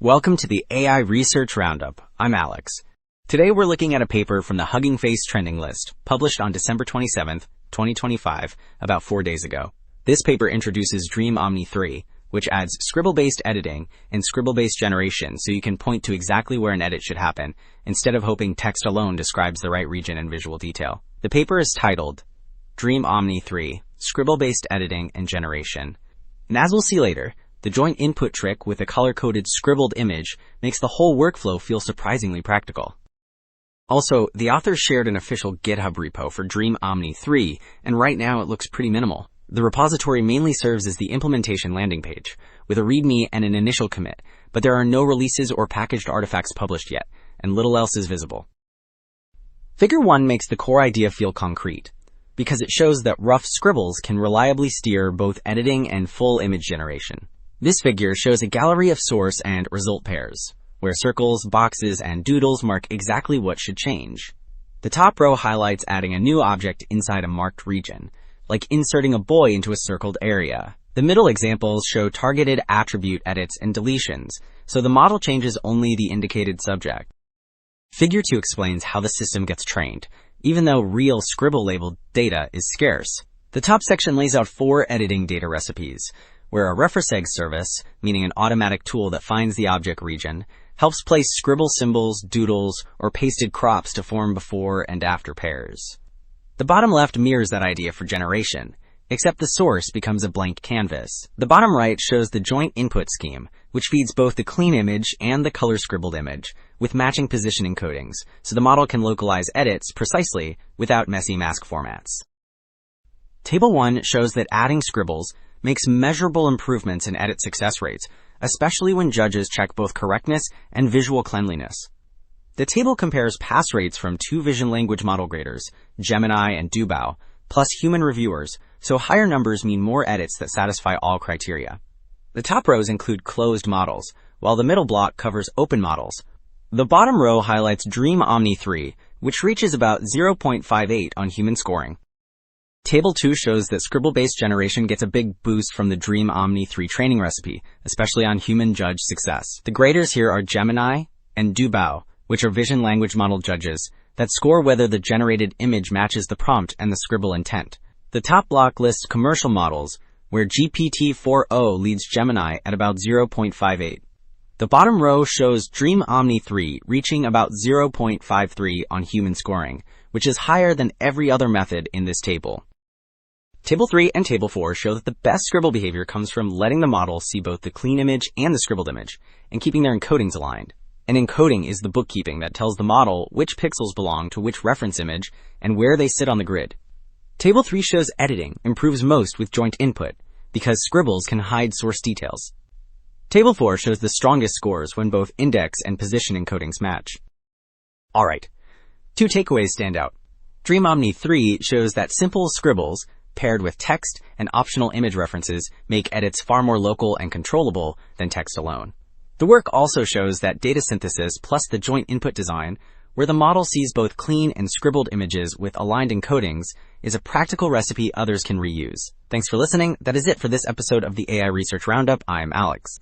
Welcome to the AI Research Roundup. I'm Alex. Today we're looking at a paper from the Hugging Face trending list, published on December 27th, 2025, about 4 days ago. This paper introduces DreamOmni3, which adds scribble-based editing and scribble-based generation so you can point to exactly where an edit should happen, instead of hoping text alone describes the right region and visual detail. The paper is titled DreamOmni3, Scribble-Based Editing and Generation. And as we'll see later, the joint input trick with a color-coded scribbled image makes the whole workflow feel surprisingly practical. Also, the authors shared an official GitHub repo for DreamOmni3, and right now it looks pretty minimal. The repository mainly serves as the implementation landing page, with a README and an initial commit, but there are no releases or packaged artifacts published yet, and little else is visible. Figure 1 makes the core idea feel concrete, because it shows that rough scribbles can reliably steer both editing and full image generation. This figure shows a gallery of source and result pairs, where circles, boxes, and doodles mark exactly what should change. The top row highlights adding a new object inside a marked region, like inserting a boy into a circled area. The middle examples show targeted attribute edits and deletions, so the model changes only the indicated subject. Figure 2 explains how the system gets trained, even though real scribble-labeled data is scarce. The top section lays out 4 editing data recipes, where a referseg service, meaning an automatic tool that finds the object region, helps place scribble symbols, doodles, or pasted crops to form before and after pairs. The bottom left mirrors that idea for generation, except the source becomes a blank canvas. The bottom right shows the joint input scheme, which feeds both the clean image and the color scribbled image, with matching position encodings, so the model can localize edits precisely without messy mask formats. Table 1 shows that adding scribbles makes measurable improvements in edit success rates, especially when judges check both correctness and visual cleanliness. The table compares pass rates from 2 vision language model graders, Gemini and Dubao, plus human reviewers, so higher numbers mean more edits that satisfy all criteria. The top rows include closed models, while the middle block covers open models. The bottom row highlights DreamOmni3, which reaches about 0.58 on human scoring. Table 2 shows that scribble-based generation gets a big boost from the DreamOmni3 training recipe, especially on human judge success. The graders here are Gemini and Dubao, which are vision language model judges that score whether the generated image matches the prompt and the scribble intent. The top block lists commercial models, where GPT-4o leads Gemini at about 0.58. The bottom row shows DreamOmni3 reaching about 0.53 on human scoring, which is higher than every other method in this table. Table 3 and Table 4 show that the best scribble behavior comes from letting the model see both the clean image and the scribbled image, and keeping their encodings aligned. And encoding is the bookkeeping that tells the model which pixels belong to which reference image and where they sit on the grid. Table 3 shows editing improves most with joint input, because scribbles can hide source details. Table 4 shows the strongest scores when both index and position encodings match. Alright, 2 takeaways stand out. DreamOmni3 shows that simple scribbles, paired with text and optional image references, make edits far more local and controllable than text alone. The work also shows that data synthesis plus the joint input design, where the model sees both clean and scribbled images with aligned encodings, is a practical recipe others can reuse. Thanks for listening. That is it for this episode of the AI Research Roundup. I'm Alex.